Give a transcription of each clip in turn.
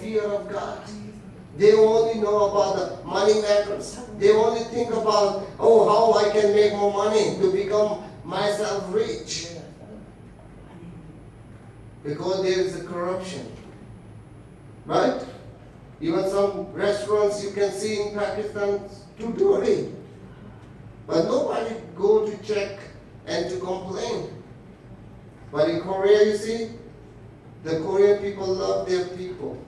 fear of God. They only know about the money matters. They only think about, oh, how I can make more money to become myself rich. Because there is a corruption. Right? Even some restaurants you can see in Pakistan too dirty. But nobody go to check and to complain. But in Korea, you see, the Korean people love their people.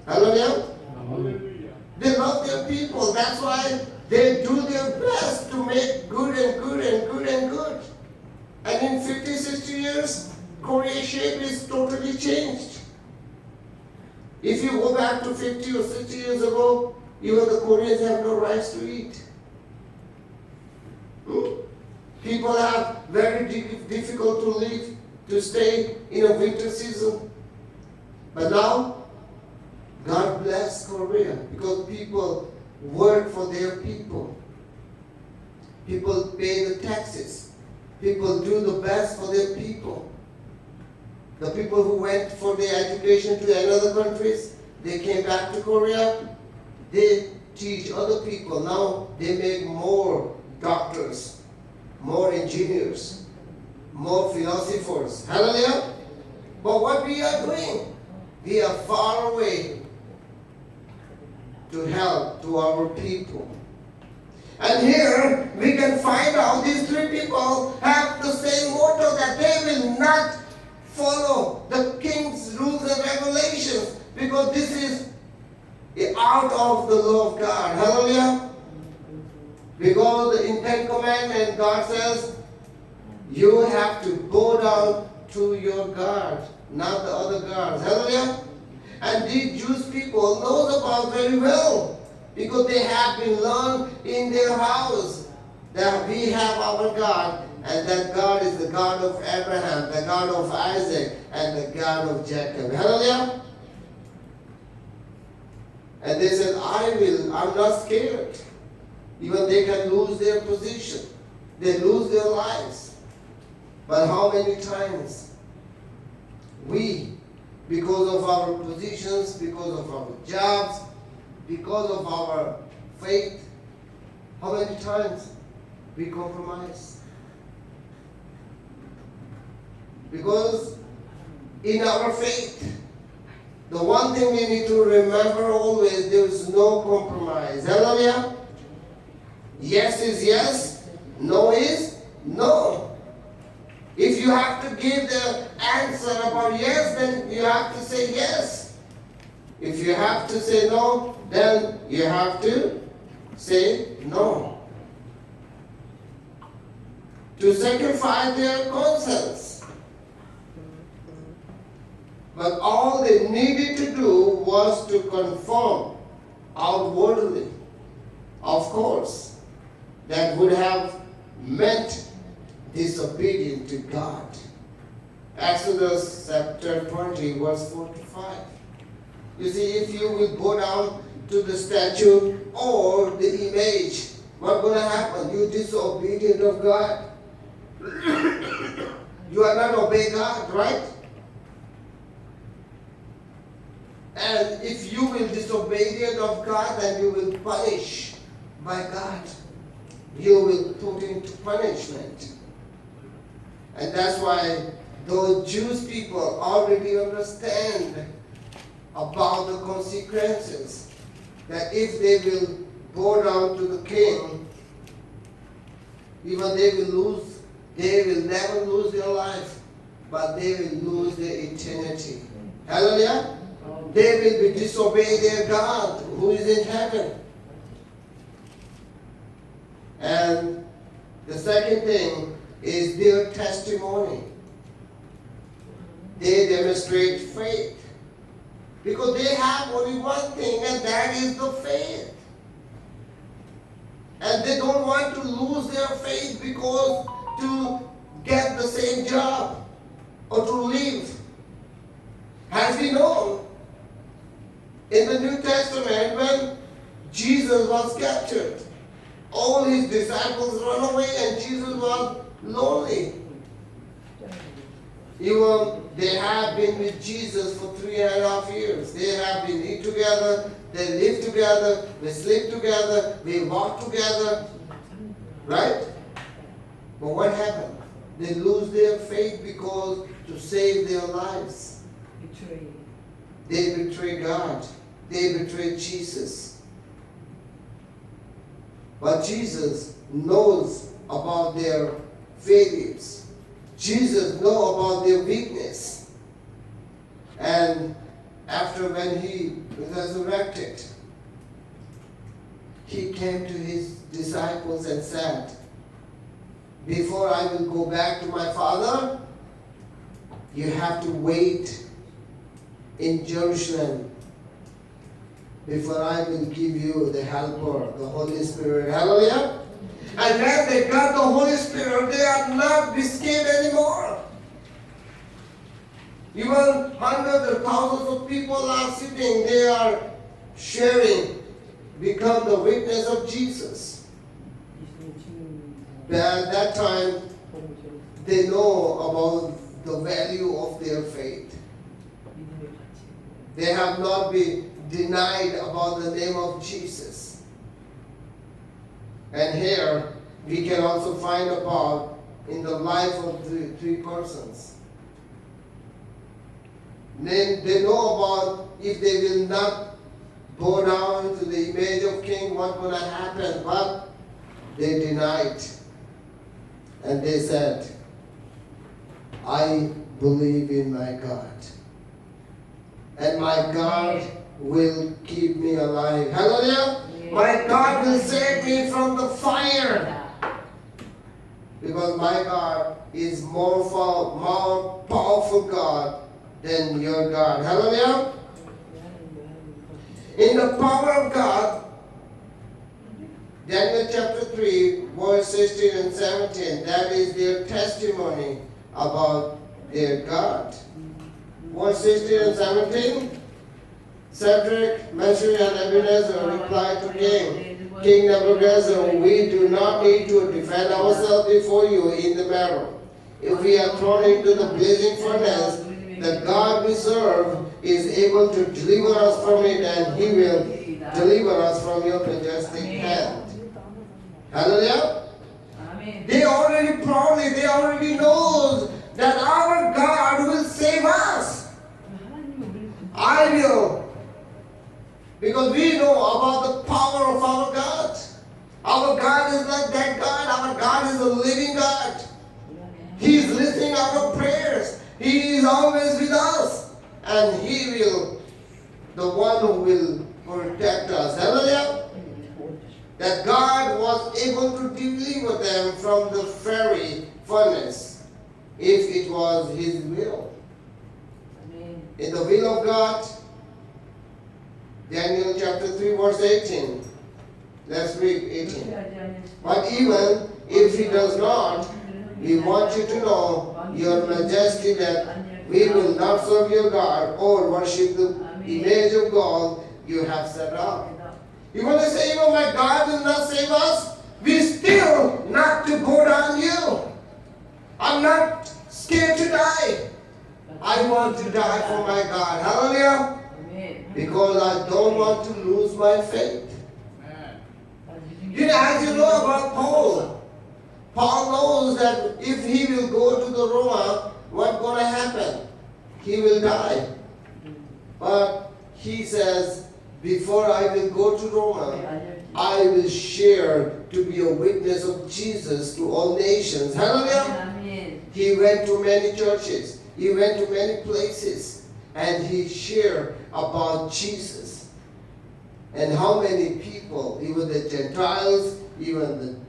Hallelujah? Hallelujah. They love their people. That's why they do their best to make good and good and good and good. And in 50, 60 years, Korea's shape is totally changed. If you go back to 50 or 60 years ago, even the Koreans have no rights to eat. People have very difficult to live, to stay in a winter season. But now, God bless Korea because people work for their people. People pay the taxes. People do the best for their people. The people who went for their education to another countries, they came back to Korea, they teach other people. Now they make more doctors, more engineers, more philosophers. Hallelujah? But what we are doing, we are far away to help to our people. And here we can find out these three people have the same motto that they will not follow the king's rules and regulations because this is out of the law of God. Hallelujah? Because in Ten Commandments, God says, you have to bow down to your God, not the other gods. Hallelujah? And these Jewish people knows about very well because they have been learned in their house that we have our God and that God is the God of Abraham, the God of Isaac, and the God of Jacob. Hallelujah? And they said, I'm not scared. Even they can lose their position. They lose their lives. But how many times we, because of our positions, because of our jobs, because of our faith, how many times we compromise? Because in our faith, the one thing we need to remember always, there is no compromise. Hallelujah? Yes is yes, no is no. If you have to give the answer about yes, then you have to say yes. If you have to say no, then you have to say no. To sacrifice their conscience. But all they needed to do was to conform outwardly. Of course, that would have meant disobedience to God. Exodus chapter 20, verse 4 to 5. You see, if you will go down to the statue or the image, what's going to happen? You disobedient of God. You are not obeying God, right? And if you will disobedient of God, then you will punish by God. You will put into punishment. And that's why those Jewish people already understand about the consequences. That if they will go down to the king, even they will never lose their life, but they will lose their eternity. Hallelujah? They will be disobey their God who is in heaven. And the second thing is their testimony. They demonstrate faith. Because they have only one thing, and that is the faith. And they don't want to lose their faith because to get the same job or to live. As we know, in the New Testament, when Jesus was captured, all his disciples ran away and Jesus was lonely. Even they have been with Jesus for 3.5 years. They have been together, they live together, we sleep together, we walk together. Right? But what happened? They lose their faith because to save their lives. Betray. They betray God. They betray Jesus. But Jesus knows about their failures. Jesus knows about their weakness. And after when he resurrected, he came to his disciples and said, before I will go back to my Father, you have to wait in Jerusalem before I will give you the Helper, the Holy Spirit. Hallelujah. And when they got the Holy Spirit, they are not be scared anymore. Even hundreds or thousands of people are sitting, they are sharing, become the witness of Jesus. But at that time, they know about the value of their faith. They have not been denied about the name of Jesus. And here we can also find about in the life of the three persons. Then they know about if they will not bow down to the image of king, what's going to happen. But they denied. And they said, I believe in my God. And my God will keep me alive. Hallelujah. My God will save me from the fire. Because my God is more powerful God than your God. Hallelujah. In the power of God, Daniel chapter 3, verse 16 and 17, that is their testimony about their God. Verse 16 and 17, Shadrach, Meshach, and Abednego replied to King Nebuchadnezzar, we do not need to defend ourselves before you in the matter. If we are thrown into the blazing furnace, the God we serve is able to deliver us from it, and he will deliver us from your majestic hand. Hallelujah. Amen. They already know that our God will save us. I will. Because we know about the power of our God. Our God is not that God. Our God is a living God. He is listening to our prayers. He is always with us. And He will, the one who will protect us. Hallelujah. That God was able to deliver them from the fiery furnace if it was His will. Amen. In the will of God, Daniel chapter 3 verse 18. Let's read 18. But even if He does not, we want you to know, Your Majesty, that we will not serve your God or worship the image of God you have set up. You want to say, my God will not save us? We still not to go down you. I'm not scared to die. I want to die for my God. Hallelujah. Because I don't want to lose my faith. As you know about Paul. Paul knows that if he will go to the Roma, what's going to happen? He will die. But he says, before I will go to Roma, I will share to be a witness of Jesus to all nations. Hallelujah. Amen. He went to many churches. He went to many places. And he shared about Jesus. And how many people, even the Gentiles, even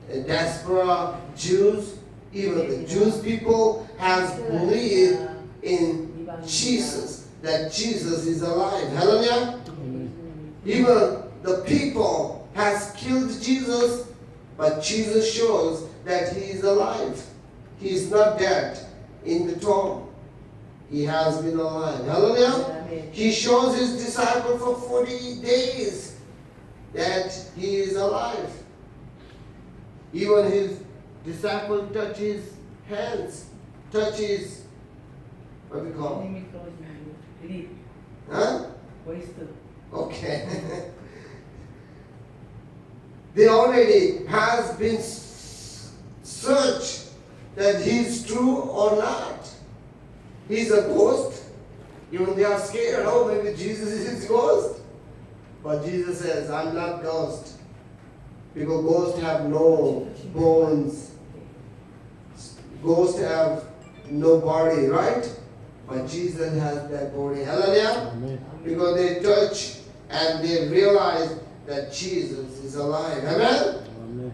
the diaspora Jews, even the Jews people, has believed in Jesus. That Jesus is alive. Hallelujah. Even the people has killed Jesus, but Jesus shows that He is alive. He is not dead in the tomb. He has been alive. Hallelujah. He shows His disciples for 40 days that He is alive. Even His disciple touch His hands, touch His, what we call it? Huh? wasted. Okay. They already has been searched that he's true or not. He's a ghost. Even they are scared, oh, maybe Jesus is ghost. But Jesus says, I'm not ghost. Because ghosts have no bones. Ghosts have no body, right? But Jesus has that body. Hallelujah. Amen. Because they touch and they realize that Jesus is alive. Amen? Amen.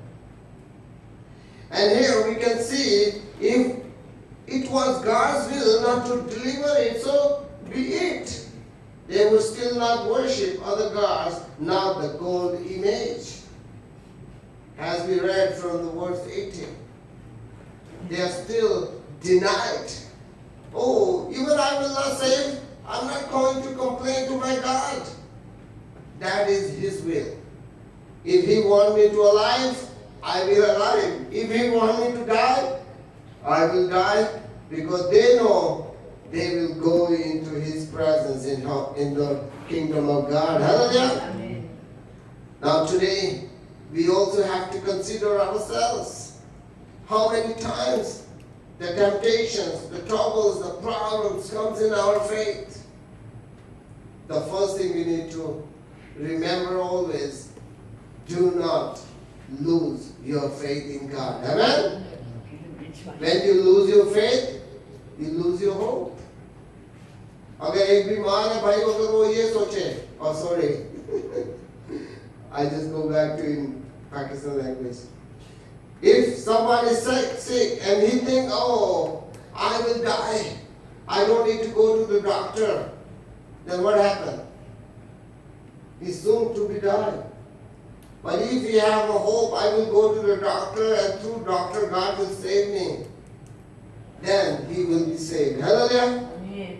And here we can see if it was God's will not to deliver it, so be it. They would still not worship other gods, not the gold image. As we read from the verse 18. They are still denied. Oh, even I will not save. I'm not going to complain to my God. That is His will. If He want me to alive, I will alive. If He want me to die, I will die, because they know they will go into His presence in the kingdom of God. Hallelujah. Amen. Now today, we also have to consider ourselves. How many times the temptations, the troubles, the problems comes in our faith. The first thing we need to remember always, do not lose your faith in God. Amen? When you lose your faith, you lose your hope. अगर एक बीमार है भाई अगर वो ये सोचे, oh sorry, I just go back to in Pakistan language. If someone is sick and he think, oh, I will die, I don't need to go to the doctor, then what happened? He's soon to be dying. But if you have a hope, I will go to the doctor and through doctor God will save me, then he will be saved. Hallelujah. Amen.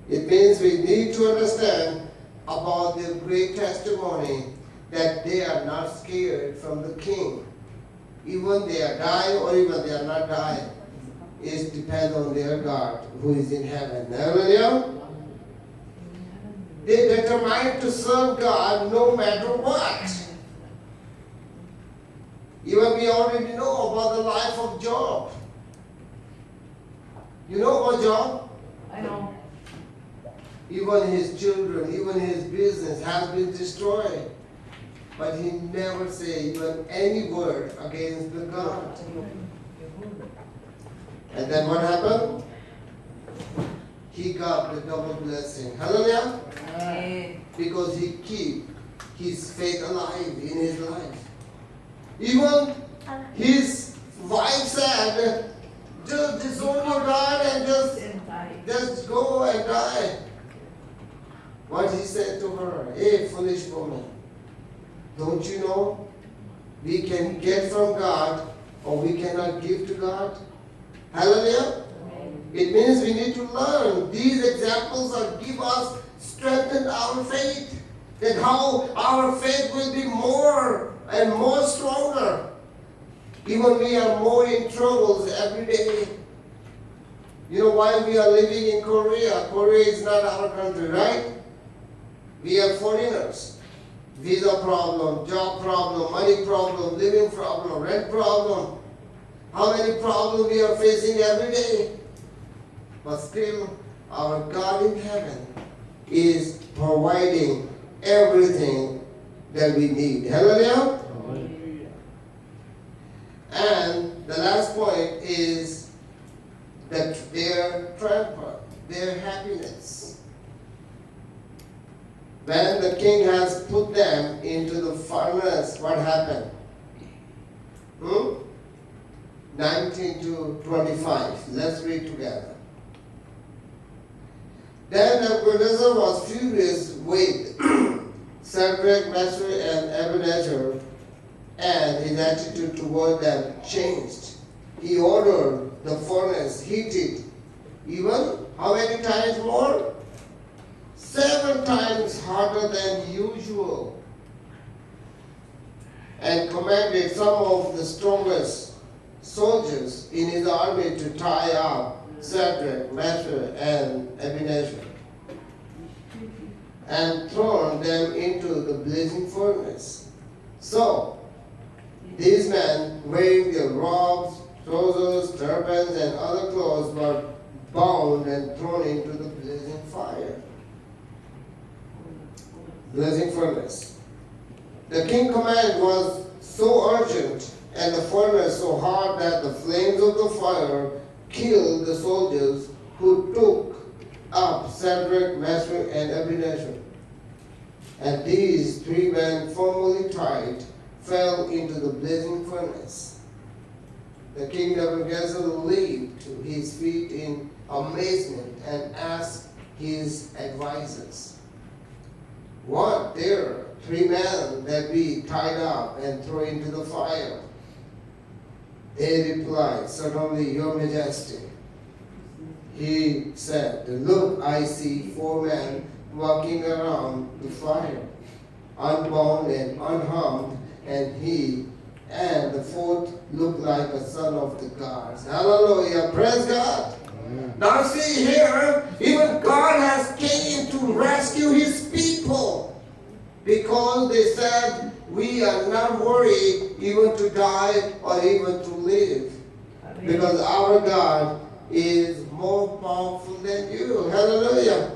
It means we need to understand about their great testimony that they are not scared from the king. Even they are dying or even they are not dying. It depends on their God who is in heaven. Hallelujah. They determined to serve God no matter what. Even we already know about the life of Job. You know about Job? I know. Even his children, even his business has been destroyed. But he never said even any word against the God. And then what happened? He got the double blessing. Hallelujah. Amen. Because he keep his faith alive in his life. Even his wife said, just disown your God and just go and die. What he said to her, hey foolish woman, don't you know we can get from God or we cannot give to God? Hallelujah. It means we need to learn. These examples are give us strengthen our faith. That how our faith will be more and more stronger. Even we are more in troubles every day. You know, while we are living in Korea, Korea is not our country, right? We are foreigners. Visa problem, job problem, money problem, living problem, rent problem. How many problems we are facing every day. But still, our God in heaven is providing everything that we need. Hallelujah. And the last point is that their triumph, their happiness. When the king has put them into the furnace, what happened? 19 to 25. Let's read together. Then Nebuchadnezzar was furious with Shadrach, Meshach, and Abednego, and his attitude toward them changed. He ordered the furnace heated, even how many times more? 7 times harder than usual, and commanded some of the strongest soldiers in his army to tie up Shadrach, Meshach, and Abednego. and thrown them into the blazing furnace. So, these men, wearing their robes, trousers, turbans, and other clothes, were bound and thrown into the blazing fire. Blazing furnace. The king's command was so urgent and the furnace so hot that the flames of the fire killed the soldiers who took up Shadrach, Meshach, and Abednego. And these three men, firmly tied, fell into the blazing furnace. The king Nebuchadnezzar leaped to his feet in amazement and asked his advisors, "What, there three men that we tied up and thrown into the fire?" They replied, "Certainly, your majesty." He said, "Look, I see four men walking around the fire, unbound and unharmed, and the fourth looked like a son of the gods." Hallelujah, praise God. Now see here, even God has came to rescue his people because they said, "We are not worried even to die or even to live, because our God is more powerful than you." Hallelujah.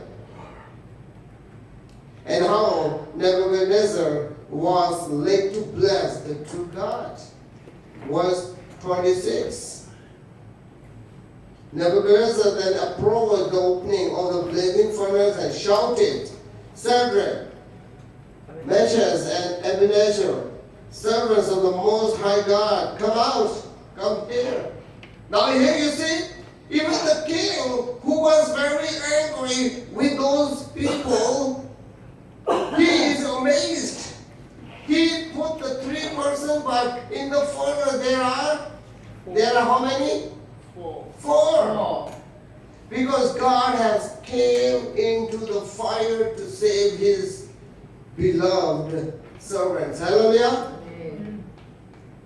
And how Nebuchadnezzar was led to bless the true God. Verse 26. Nebuchadnezzar then approached the opening of the blazing furnace and shouted, "Shadrach, Meshach, and Abednego, servants of the Most High God, come out, come here." Now here you see, even the king, who was very angry with those people, he is amazed. He put the three persons, but in the furnace there are how many? Four. Because God has came into the fire to save his beloved servants. Hallelujah.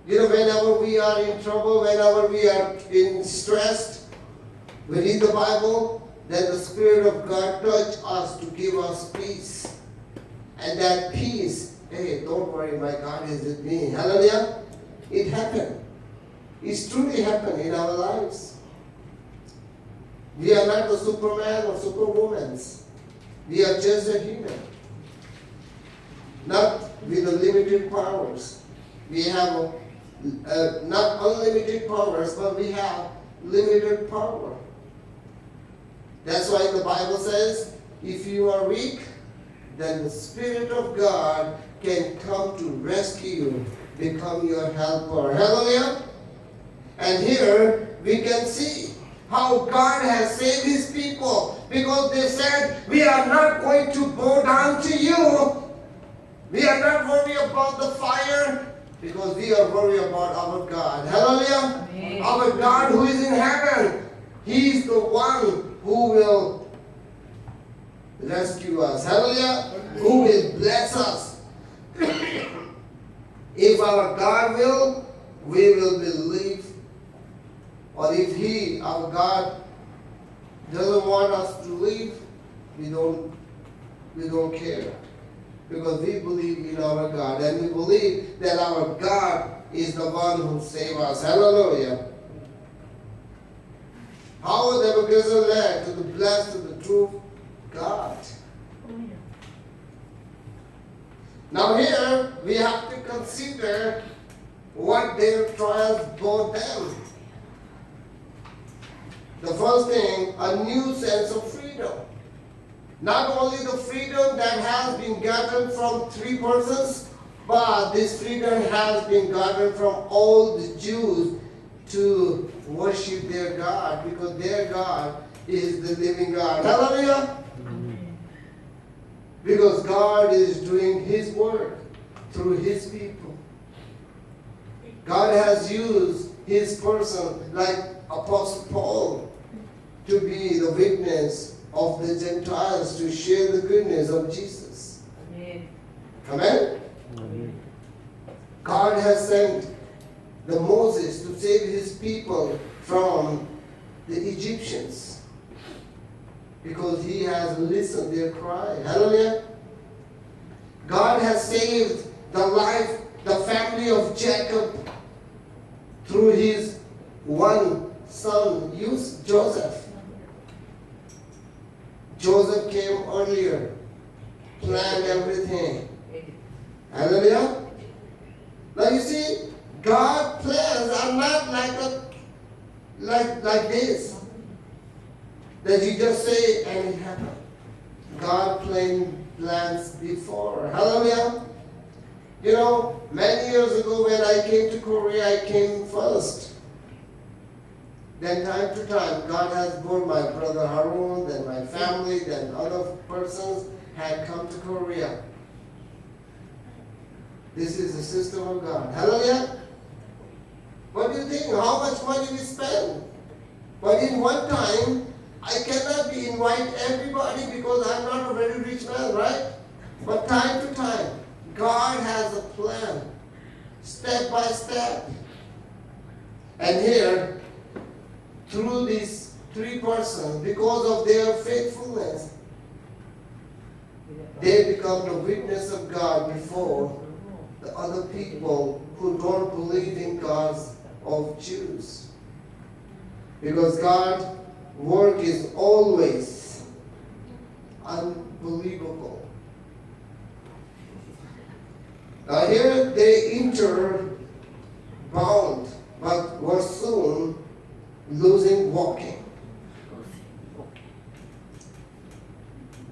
You know, whenever we are in trouble, whenever we are in stressed, we read the Bible, then the Spirit of God touch us to give us peace. And that peace, hey, don't worry, my God is with me. Hallelujah. It happened. It's truly happened in our lives. We are not the Superman or Superwoman. We are just a human. Not with the limited powers. We have not unlimited powers, but we have limited power. That's why the Bible says, if you are weak, then the Spirit of God can come to rescue you, become your helper. Hallelujah. And here we can see how God has saved his people, because they said, "We are not going to bow down to you. We are not worried about the fire, because we are worried about our God." Hallelujah. Amen. Our God who is in heaven, he is the one who will rescue us. Hallelujah. Who will bless us. If our God will, we will believe. Or if our God, doesn't want us to live, we don't care. Because we believe in our God, and we believe that our God is the one who saves us. Hallelujah. How Nebuchadnezzar led to the blessed to the true God. Now here we have to consider what their trials brought them. The first thing, a new sense of freedom. Not only the freedom that has been gathered from three persons, but this freedom has been gathered from all the Jews to worship their God, because their God is the living God. Hallelujah. Because God is doing his work through his people. God has used his person like Apostle Paul to be the witness of the Gentiles, to share the goodness of Jesus. Amen. Amen? God has sent the Moses to save his people from the Egyptians, because he has listened their cry. Hallelujah. God has saved the life, the family of Jacob through his one son, Joseph. Joseph came earlier, planned everything. Hallelujah. Now you see, God's plans are not like this. That you just say and it happens. God plans before. Hallelujah. You know, many years ago when I came to Korea, I came first. Then time to time, God has brought my brother Harun, then my family, then other persons had come to Korea. This is the system of God. Hallelujah. What do you think? How much money we spend? But in one time, I cannot be invite everybody because I'm not a very rich man, right? But time to time, God has a plan, step by step. And here, through these three persons, because of their faithfulness, they become the witness of God before the other people who don't believe in God's of Jews. Because God's work is always unbelievable. Now here they enter bound, but were soon losing walking.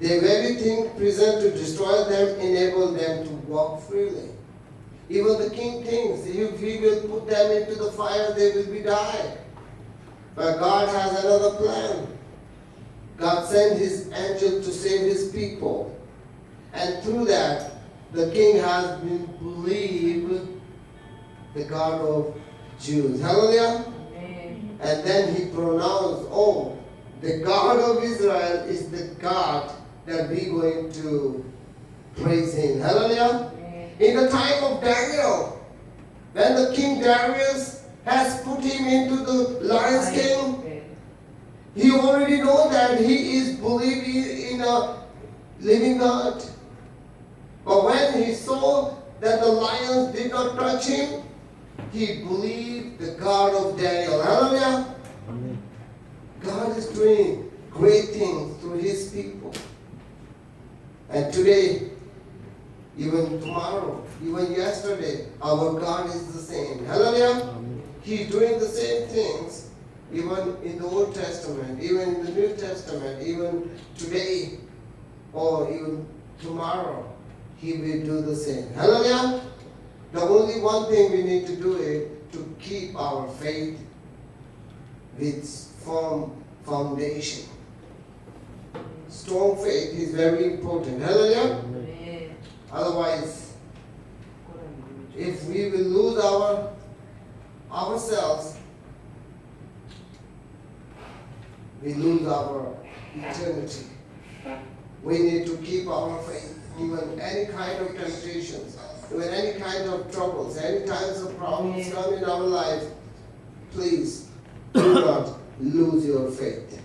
The very thing present to destroy them enabled them to walk freely. Even the king thinks if he will put them into the fire, they will be died. But God has another plan. God sent his angel to save his people. And through that, the king has been believed the God of Jews. Hallelujah. Amen. And then he pronounced, oh, the God of Israel is the God that we're going to praise him. Hallelujah. Amen. In the time of Daniel, when the king Darius has put him into the lion's den, he already know that he is believing in a living God. But when he saw that the lions did not touch him, he believed the God of Daniel. Hallelujah. Amen. God is doing great things through his people. And today, even tomorrow, even yesterday, our God is the same. Hallelujah. Amen. He's doing the same things even in the Old Testament, even in the New Testament, even today, or even tomorrow. He will do the same. Hallelujah. The only one thing we need to do is to keep our faith with firm foundation. Strong faith is very important. Hallelujah. Amen. Otherwise, if we will lose ourselves, we lose our eternity. We need to keep our faith. Even any kind of temptations, even any kind of troubles, any kinds of problems come in our life, please do not lose your faith.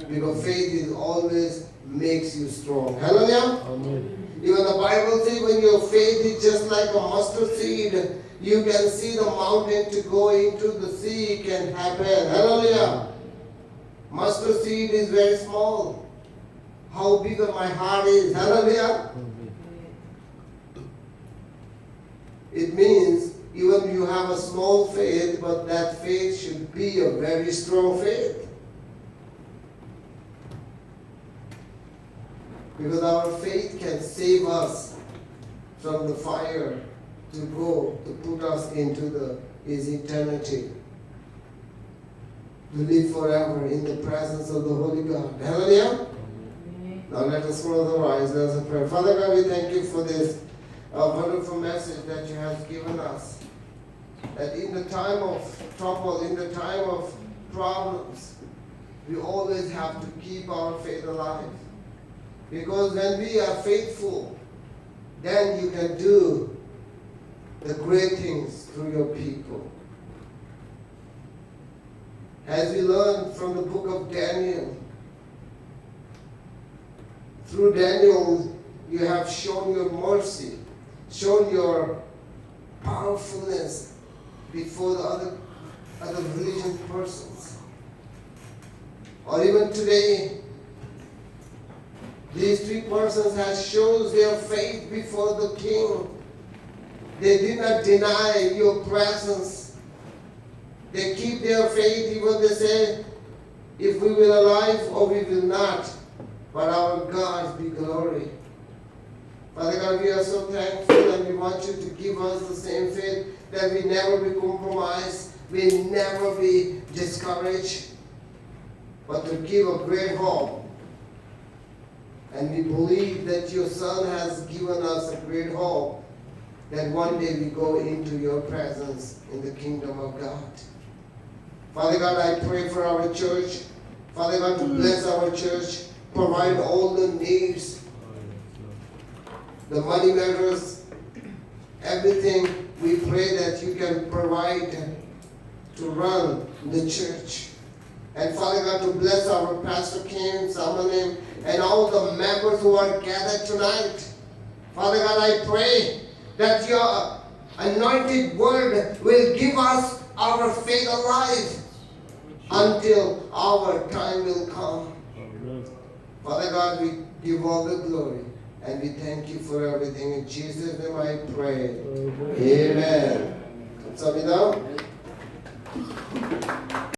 Because faith is always makes you strong. Hallelujah. Amen. Even the Bible says when your faith is just like a mustard seed, you can see the mountain to go into the sea can happen. Hallelujah. Mustard seed is very small. How big my heart is. Hallelujah. It means even you have a small faith, but that faith should be a very strong faith. Because our faith can save us from the fire to go, to put us into his eternity. To live forever in the presence of the Holy God. Hallelujah. Now let us close our eyes. Let us pray. Father God, we thank you for this wonderful message that you have given us. That in the time of trouble, in the time of problems, we always have to keep our faith alive. Because when we are faithful, then you can do the great things through your people. As we learn from the book of Daniel, through Daniel, you have shown your mercy, shown your powerfulness before the other religion persons. Or even today, these three persons have shown their faith before the king. They did not deny your presence. They keep their faith even they say, if we will alive or we will not, but our God be glory. Father God, we are so thankful and we want you to give us the same faith that we never be compromised, we never be discouraged, but to give a great hope. And we believe that your Son has given us a great hope that one day we go into your presence in the kingdom of God. Father God, I pray for our church. Father God, to bless our church, provide all the needs, the money matters, everything. We pray that you can provide to run the church. And Father God, to bless our Pastor Kim, Samanim, and all the members who are gathered tonight. Father God, I pray that your anointed word will give us our faith alive until our time will come. Father God, we give all the glory and we thank you for everything. In Jesus' name I pray. Amen. Come, sit down.